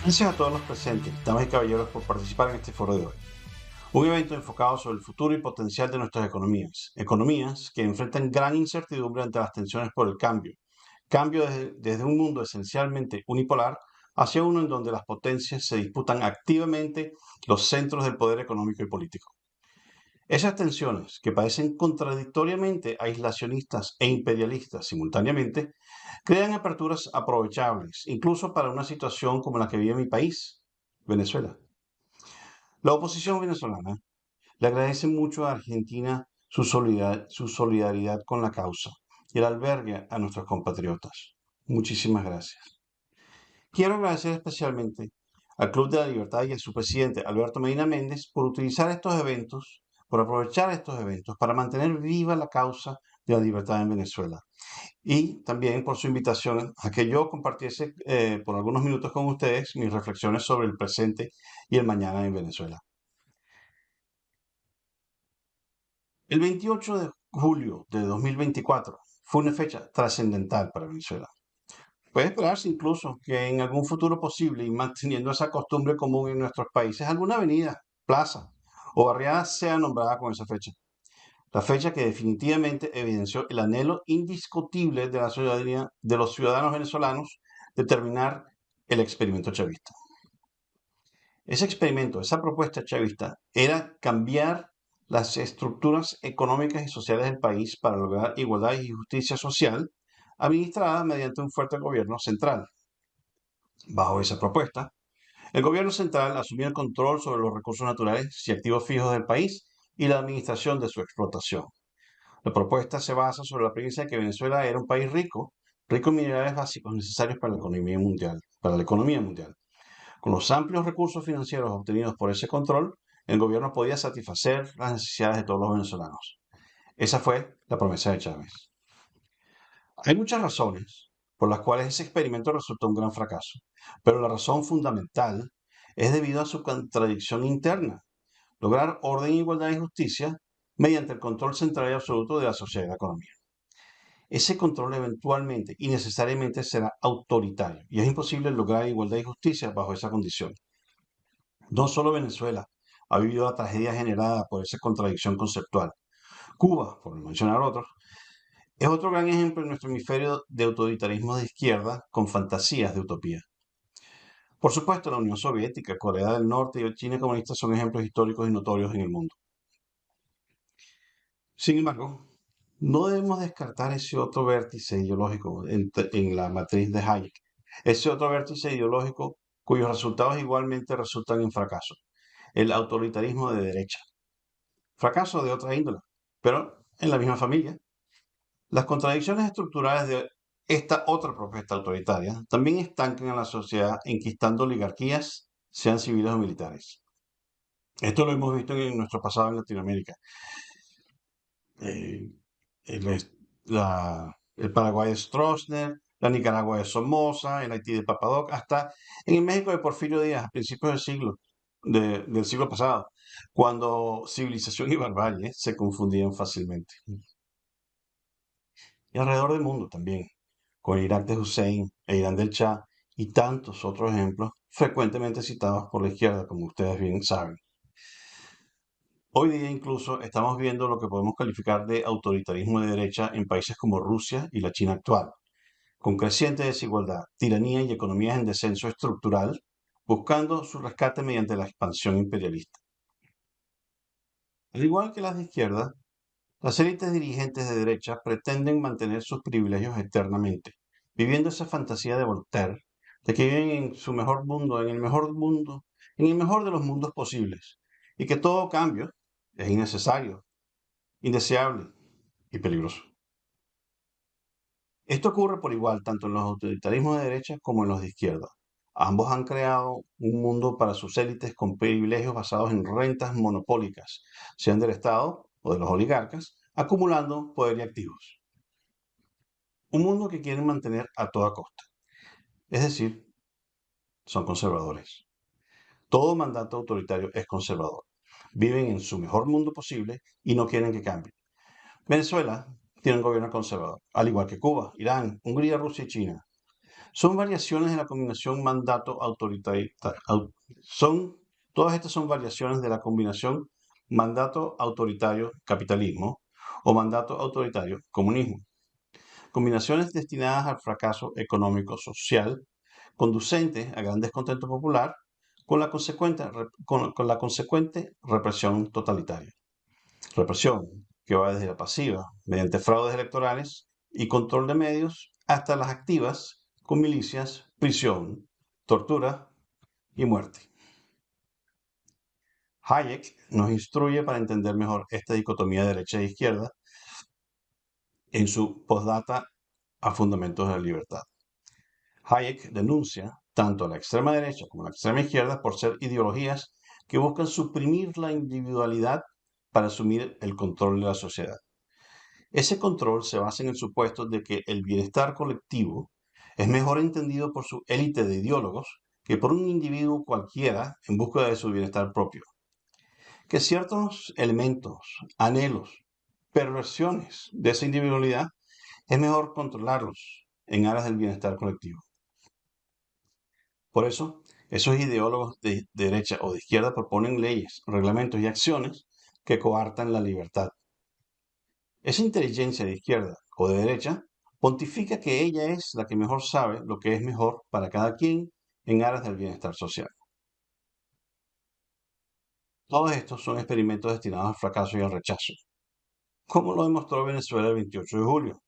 Gracias a todos los presentes, damas y caballeros, por participar en este foro de hoy. Un evento enfocado sobre el futuro y potencial de nuestras economías. Economías que enfrentan gran incertidumbre ante las tensiones por el cambio. Cambio desde un mundo esencialmente unipolar hacia uno en donde las potencias se disputan activamente los centros del poder económico y político. Esas tensiones, que parecen contradictoriamente aislacionistas e imperialistas simultáneamente, crean aperturas aprovechables, incluso para una situación como la que vive mi país, Venezuela. La oposición venezolana le agradece mucho a Argentina su solidaridad con la causa y el albergue a nuestros compatriotas. Muchísimas gracias. Quiero agradecer especialmente al Club de la Libertad y a su presidente, Alberto Medina Méndez, por utilizar estos eventos, por aprovechar estos eventos para mantener viva la causa de la libertad en Venezuela. Y también por su invitación a que yo compartiese por algunos minutos con ustedes mis reflexiones sobre el presente y el mañana en Venezuela. El 28 de julio de 2024 fue una fecha trascendental para Venezuela. Puede esperarse incluso que en algún futuro posible y manteniendo esa costumbre común en nuestros países, alguna avenida, plaza o barriada sea nombrada con esa fecha. La fecha que definitivamente evidenció el anhelo indiscutible de la ciudadanía, de los ciudadanos venezolanos, de terminar el experimento chavista. Ese experimento, esa propuesta chavista, era cambiar las estructuras económicas y sociales del país para lograr igualdad y justicia social, administrada mediante un fuerte gobierno central. Bajo esa propuesta, el gobierno central asumía el control sobre los recursos naturales y activos fijos del país y la administración de su explotación. La propuesta se basa sobre la premisa de que Venezuela era un país rico en minerales básicos necesarios para la economía mundial. Con los amplios recursos financieros obtenidos por ese control, el gobierno podía satisfacer las necesidades de todos los venezolanos. Esa fue la promesa de Chávez. Hay muchas razones por las cuales ese experimento resultó un gran fracaso, pero la razón fundamental es debido a su contradicción interna: lograr orden, igualdad y justicia mediante el control central y absoluto de la sociedad y la economía. Ese control eventualmente y necesariamente será autoritario y es imposible lograr igualdad y justicia bajo esa condición. No solo Venezuela ha vivido la tragedia generada por esa contradicción conceptual. Cuba, por no mencionar otros, es otro gran ejemplo en nuestro hemisferio de autoritarismo de izquierda con fantasías de utopía. Por supuesto, la Unión Soviética, Corea del Norte y China comunista son ejemplos históricos y notorios en el mundo. Sin embargo, no debemos descartar ese otro vértice ideológico en la matriz de Hayek, ese otro vértice ideológico cuyos resultados igualmente resultan en fracaso: el autoritarismo de derecha. Fracaso de otra índole, pero en la misma familia. Las contradicciones estructurales de esta otra propuesta autoritaria también estancan a la sociedad, enquistando oligarquías, sean civiles o militares. Esto lo hemos visto en nuestro pasado en Latinoamérica. Eh, el Paraguay de Stroessner, la Nicaragua de Somoza, el Haití de Papadoc, hasta en el México de Porfirio Díaz, a principios del siglo pasado, cuando civilización y barbarie se confundían fácilmente. Y alrededor del mundo también, con Irak de Hussein e Irán del Shah y tantos otros ejemplos frecuentemente citados por la izquierda, como ustedes bien saben. Hoy día incluso estamos viendo lo que podemos calificar de autoritarismo de derecha en países como Rusia y la China actual, con creciente desigualdad, tiranía y economías en descenso estructural, buscando su rescate mediante la expansión imperialista. Al igual que las de izquierda, las élites dirigentes de derecha pretenden mantener sus privilegios eternamente, viviendo esa fantasía de Voltaire, de que viven en su mejor mundo, en el mejor de los mundos posibles, y que todo cambio es innecesario, indeseable y peligroso. Esto ocurre por igual tanto en los autoritarismos de derecha como en los de izquierda. Ambos han creado un mundo para sus élites con privilegios basados en rentas monopólicas, sean del Estado o de los oligarcas, acumulando poder y activos. Un mundo que quieren mantener a toda costa. Es decir, son conservadores. Todo mandato autoritario es conservador. Viven en su mejor mundo posible y no quieren que cambie. Venezuela tiene un gobierno conservador, al igual que Cuba, Irán, Hungría, Rusia y China. Son variaciones de la combinación mandato-autoritario. Todas estas son variaciones de la combinación mandato autoritario capitalismo o mandato autoritario comunismo. Combinaciones destinadas al fracaso económico-social, conducentes a gran descontento popular, con la consecuente represión totalitaria. Represión que va desde la pasiva, mediante fraudes electorales y control de medios, hasta las activas, con milicias, prisión, tortura y muerte. Hayek nos instruye para entender mejor esta dicotomía de derecha e izquierda en su postdata a Fundamentos de la Libertad. Hayek denuncia tanto a la extrema derecha como a la extrema izquierda por ser ideologías que buscan suprimir la individualidad para asumir el control de la sociedad. Ese control se basa en el supuesto de que el bienestar colectivo es mejor entendido por su élite de ideólogos que por un individuo cualquiera en búsqueda de su bienestar propio. Que ciertos elementos, anhelos, perversiones de esa individualidad es mejor controlarlos en aras del bienestar colectivo. Por eso, esos ideólogos de derecha o de izquierda proponen leyes, reglamentos y acciones que coartan la libertad. Esa inteligencia de izquierda o de derecha pontifica que ella es la que mejor sabe lo que es mejor para cada quien en aras del bienestar social. Todos estos son experimentos destinados al fracaso y al rechazo, como lo demostró Venezuela el 28 de julio.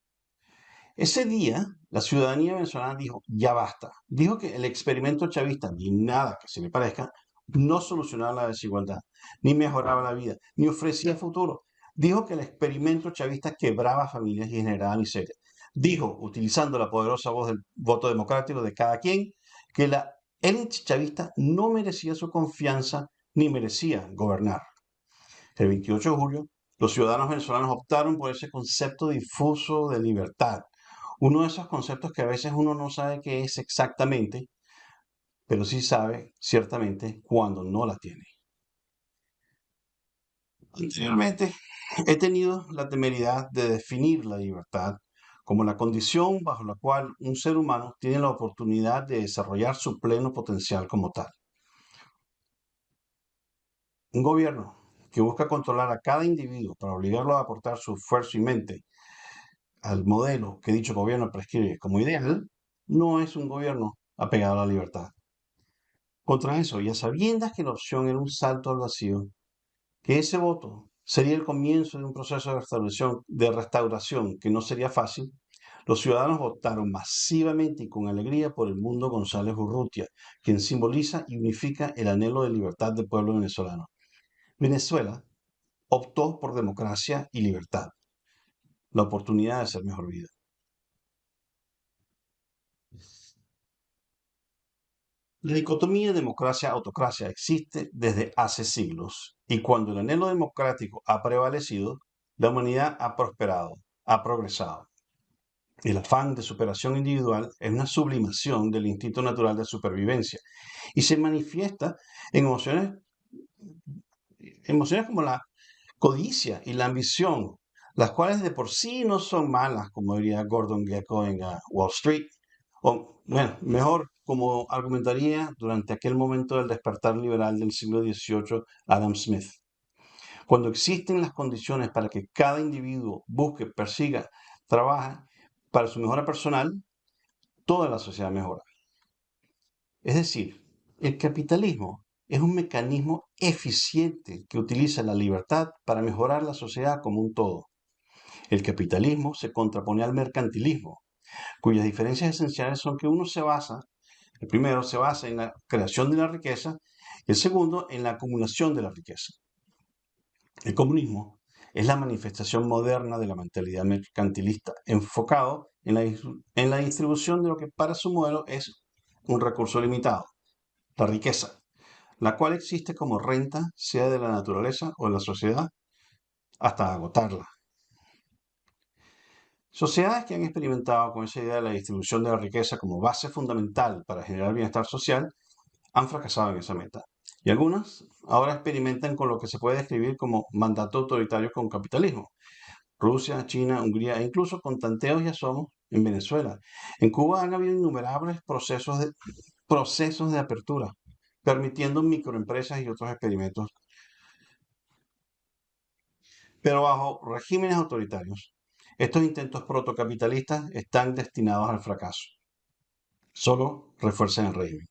Ese día, la ciudadanía venezolana dijo, ya basta. Dijo que el experimento chavista, ni nada que se le parezca, no solucionaba la desigualdad, ni mejoraba la vida, ni ofrecía futuro. Dijo que el experimento chavista quebraba familias y generaba miseria. Dijo, utilizando la poderosa voz del voto democrático de cada quien, que la élite chavista no merecía su confianza ni merecía gobernar. El 28 de julio, los ciudadanos venezolanos optaron por ese concepto difuso de libertad. Uno de esos conceptos que a veces uno no sabe qué es exactamente, pero sí sabe ciertamente cuando no la tiene. Anteriormente, he tenido la temeridad de definir la libertad como la condición bajo la cual un ser humano tiene la oportunidad de desarrollar su pleno potencial como tal. Un gobierno que busca controlar a cada individuo para obligarlo a aportar su esfuerzo y mente al modelo que dicho gobierno prescribe como ideal, no es un gobierno apegado a la libertad. Contra eso, y a sabiendas que la opción era un salto al vacío, que ese voto sería el comienzo de un proceso de restauración que no sería fácil, los ciudadanos votaron masivamente y con alegría por el Mundo González Urrutia, quien simboliza y unifica el anhelo de libertad del pueblo venezolano. Venezuela optó por democracia y libertad, la oportunidad de ser mejor vida. La dicotomía democracia-autocracia existe desde hace siglos y cuando el anhelo democrático ha prevalecido, la humanidad ha prosperado, ha progresado. El afán de superación individual es una sublimación del instinto natural de supervivencia y se manifiesta en emociones como la codicia y la ambición, las cuales de por sí no son malas, como diría Gordon Gekko en Wall Street, o bueno, mejor, como argumentaría durante aquel momento del despertar liberal del siglo XVIII Adam Smith. Cuando existen las condiciones para que cada individuo busque, persiga, trabaje para su mejora personal, toda la sociedad mejora. Es decir, el capitalismo es un mecanismo eficiente que utiliza la libertad para mejorar la sociedad como un todo. El capitalismo se contrapone al mercantilismo, cuyas diferencias esenciales son que el primero se basa en la creación de la riqueza y el segundo en la acumulación de la riqueza. El comunismo es la manifestación moderna de la mentalidad mercantilista, enfocado en la distribución de lo que para su modelo es un recurso limitado, la riqueza, la cual existe como renta, sea de la naturaleza o de la sociedad, hasta agotarla. Sociedades que han experimentado con esa idea de la distribución de la riqueza como base fundamental para generar bienestar social han fracasado en esa meta. Y algunas ahora experimentan con lo que se puede describir como mandato autoritario con capitalismo, Rusia, China, Hungría e incluso con tanteos y asomos en Venezuela. En Cuba han habido innumerables procesos de apertura, permitiendo microempresas y otros experimentos, pero bajo regímenes autoritarios. Estos intentos protocapitalistas están destinados al fracaso. Solo refuerzan el régimen.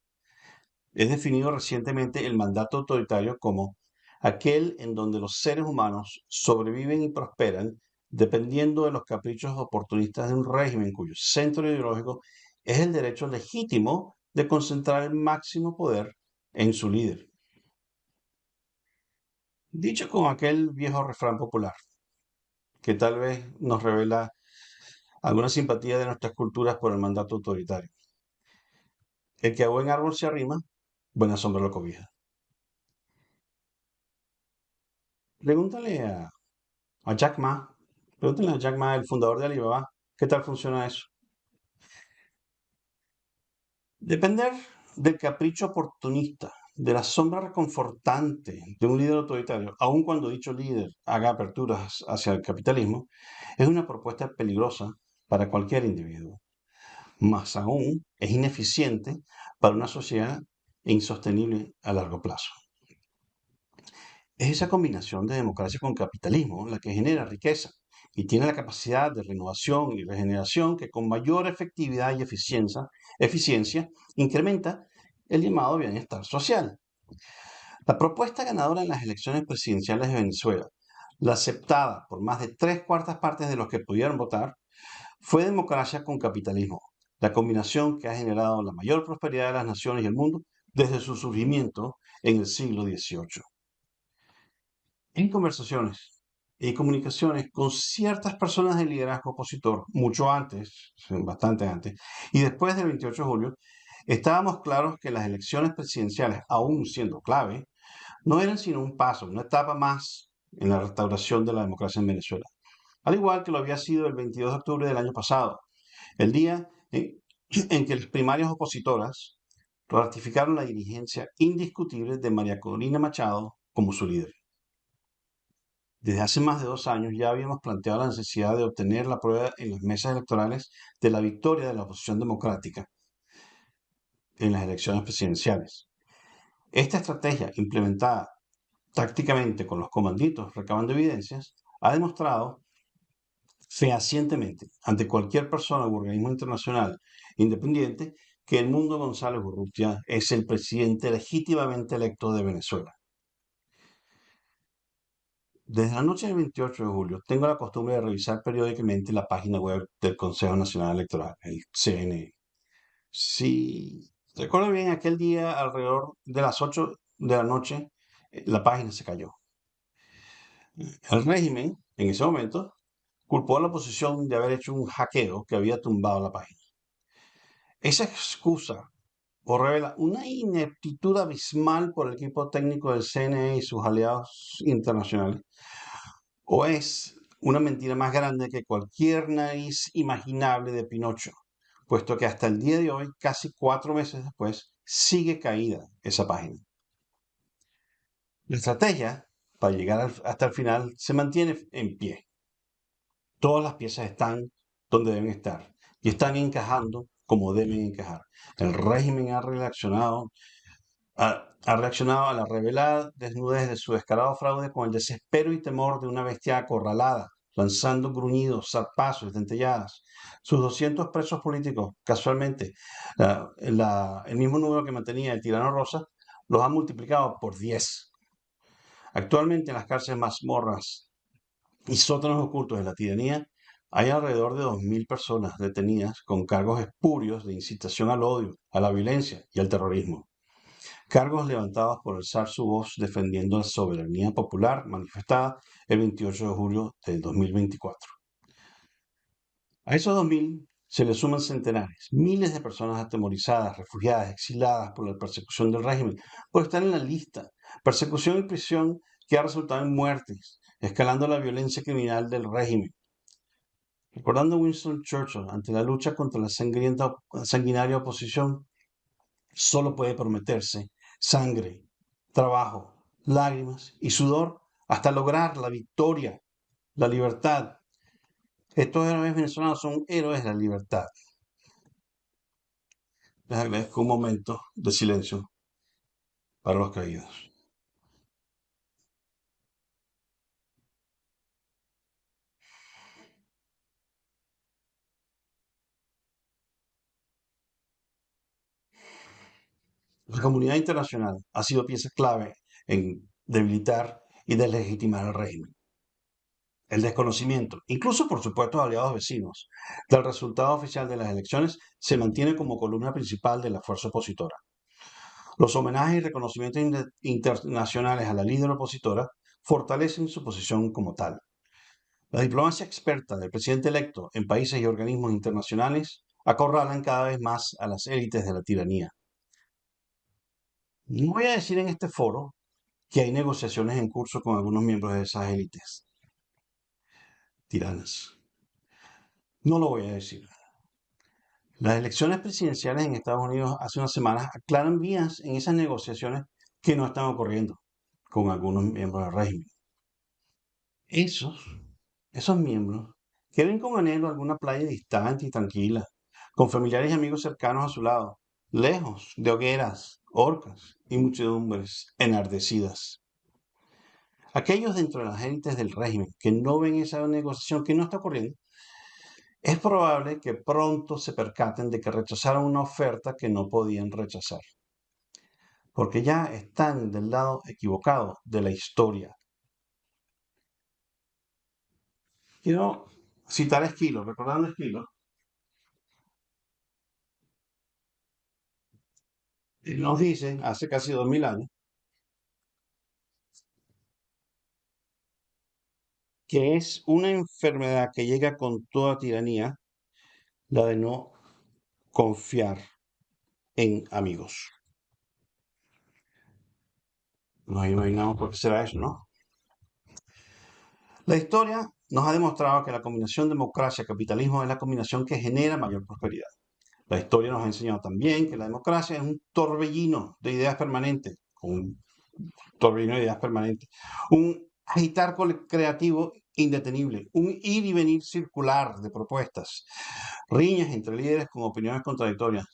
Es definido recientemente el mandato autoritario como aquel en donde los seres humanos sobreviven y prosperan dependiendo de los caprichos oportunistas de un régimen cuyo centro ideológico es el derecho legítimo de concentrar el máximo poder en su líder. Dicho con aquel viejo refrán popular, que tal vez nos revela alguna simpatía de nuestras culturas por el mandato autoritario. El que a buen árbol se arrima, buena sombra lo cobija. Pregúntale a Jack Ma. Pregúntale a Jack Ma, el fundador de Alibaba, ¿qué tal funciona eso? Depender del capricho oportunista, de la sombra reconfortante de un líder autoritario, aun cuando dicho líder haga aperturas hacia el capitalismo, es una propuesta peligrosa para cualquier individuo. Más aún, es ineficiente para una sociedad e insostenible a largo plazo. Es esa combinación de democracia con capitalismo la que genera riqueza y tiene la capacidad de renovación y regeneración que con mayor efectividad y eficiencia incrementa el llamado bienestar social. La propuesta ganadora en las elecciones presidenciales de Venezuela, la aceptada por más de tres cuartas partes de los que pudieron votar, fue democracia con capitalismo, la combinación que ha generado la mayor prosperidad de las naciones y el mundo desde su surgimiento en el siglo XVIII. En conversaciones y comunicaciones con ciertas personas del liderazgo opositor, mucho antes, bastante antes, y después del 28 de julio, estábamos claros que las elecciones presidenciales, aún siendo clave, no eran sino un paso, una etapa más en la restauración de la democracia en Venezuela. Al igual que lo había sido el 22 de octubre del año pasado, el día en que las primarias opositoras ratificaron la dirigencia indiscutible de María Corina Machado como su líder. Desde hace más de 2 años ya habíamos planteado la necesidad de obtener la prueba en las mesas electorales de la victoria de la oposición democrática en las elecciones presidenciales. Esta estrategia, implementada tácticamente con los comanditos recabando evidencias, ha demostrado fehacientemente ante cualquier persona u organismo internacional independiente que el Mundo González Urrutia es el presidente legítimamente electo de Venezuela. Desde la noche del 28 de julio tengo la costumbre de revisar periódicamente la página web del Consejo Nacional Electoral, el CNE. Si recuerdo bien, aquel día alrededor de las 8 de la noche, la página se cayó. El régimen, en ese momento, culpó a la oposición de haber hecho un hackeo que había tumbado la página. Esa excusa o revela una ineptitud abismal por el equipo técnico del CNE y sus aliados internacionales, o es una mentira más grande que cualquier nariz imaginable de Pinocho, puesto que hasta el día de hoy, casi 4 meses después, sigue caída esa página. La estrategia para llegar hasta el final se mantiene en pie. Todas las piezas están donde deben estar y están encajando como deben encajar. El régimen ha reaccionado a la revelada desnudez de su descarado fraude con el desespero y temor de una bestia acorralada, lanzando gruñidos, zarpazos y dentelladas. Sus 200 presos políticos, casualmente, el mismo número que mantenía el tirano Rosa, los ha multiplicado por 10. Actualmente en las cárceles mazmorras y sótanos ocultos de la tiranía hay alrededor de 2.000 personas detenidas con cargos espurios de incitación al odio, a la violencia y al terrorismo. Cargos levantados por alzar su voz defendiendo la soberanía popular manifestada el 28 de julio del 2024. A esos 2.000 se le suman centenares, miles de personas atemorizadas, refugiadas, exiladas por la persecución del régimen, por estar en la lista, persecución y prisión que ha resultado en muertes, escalando la violencia criminal del régimen. Recordando a Winston Churchill ante la lucha contra la sanguinaria oposición, solo puede prometerse sangre, trabajo, lágrimas y sudor hasta lograr la victoria, la libertad Estos héroes venezolanos son héroes de la libertad. Les agradezco un momento de silencio para los caídos. La comunidad internacional ha sido pieza clave en debilitar y deslegitimar el régimen. El desconocimiento, incluso por supuesto aliados vecinos, del resultado oficial de las elecciones se mantiene como columna principal de la fuerza opositora. Los homenajes y reconocimientos internacionales a la líder opositora fortalecen su posición como tal. La diplomacia experta del presidente electo en países y organismos internacionales acorralan cada vez más a las élites de la tiranía. No voy a decir en este foro que hay negociaciones en curso con algunos miembros de esas élites tiranas. No lo voy a decir. Las elecciones presidenciales en Estados Unidos hace unas semanas aclaran vías en esas negociaciones que no están ocurriendo con algunos miembros del régimen. Esos miembros quieren con anhelo alguna playa distante y tranquila, con familiares y amigos cercanos a su lado, lejos de hogueras, orcas y muchedumbres enardecidas. Aquellos dentro de las élites del régimen que no ven esa negociación que no está ocurriendo, es probable que pronto se percaten de que rechazaron una oferta que no podían rechazar, porque ya están del lado equivocado de la historia. Quiero citar a Esquilo, recordando a Esquilo, y nos dice, hace casi 2000 años, que es una enfermedad que llega con toda tiranía, la de no confiar en amigos. Nos imaginamos por qué será eso, ¿no? La historia nos ha demostrado que la combinación democracia-capitalismo es la combinación que genera mayor prosperidad. La historia nos ha enseñado también que la democracia es un torbellino de ideas permanentes, un torbellino de ideas permanentes, un agitar creativo indetenible, un ir y venir circular de propuestas, riñas entre líderes con opiniones contradictorias,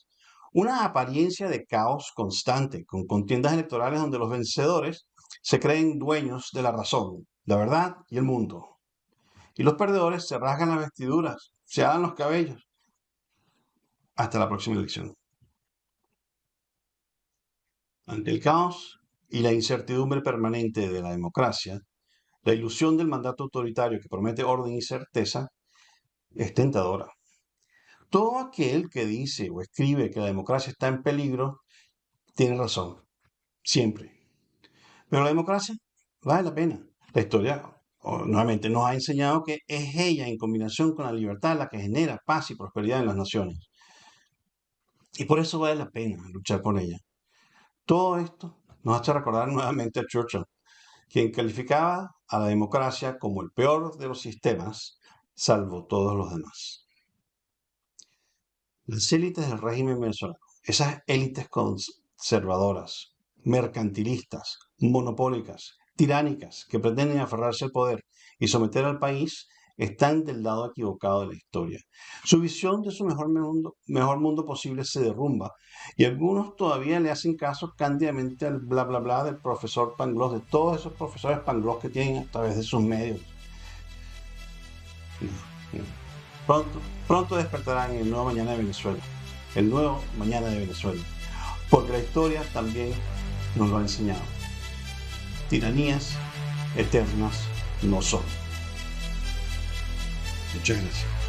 una apariencia de caos constante, con contiendas electorales donde los vencedores se creen dueños de la razón, la verdad y el mundo. Y los perdedores se rasgan las vestiduras, se adan los cabellos. Hasta la próxima elección. Ante el caos y la incertidumbre permanente de la democracia, la ilusión del mandato autoritario que promete orden y certeza es tentadora. Todo aquel que dice o escribe que la democracia está en peligro tiene razón, siempre. Pero la democracia vale la pena. La historia, nuevamente, nos ha enseñado que es ella, en combinación con la libertad, la que genera paz y prosperidad en las naciones. Y por eso vale la pena luchar por ella. Todo esto nos hace recordar nuevamente a Churchill, quien calificaba a la democracia como el peor de los sistemas, salvo todos los demás. Las élites del régimen venezolano, esas élites conservadoras, mercantilistas, monopólicas, tiránicas, que pretenden aferrarse al poder y someter al país, están del lado equivocado de la historia. Su visión de su mejor mundo posible se derrumba y algunos todavía le hacen caso cándidamente al bla bla bla del profesor Pangloss, de todos esos profesores Pangloss que tienen a través de sus medios. Pronto despertarán en el nuevo mañana de Venezuela, el nuevo mañana de Venezuela, porque la historia también nos lo ha enseñado. Tiranías eternas no son. Muchas gracias.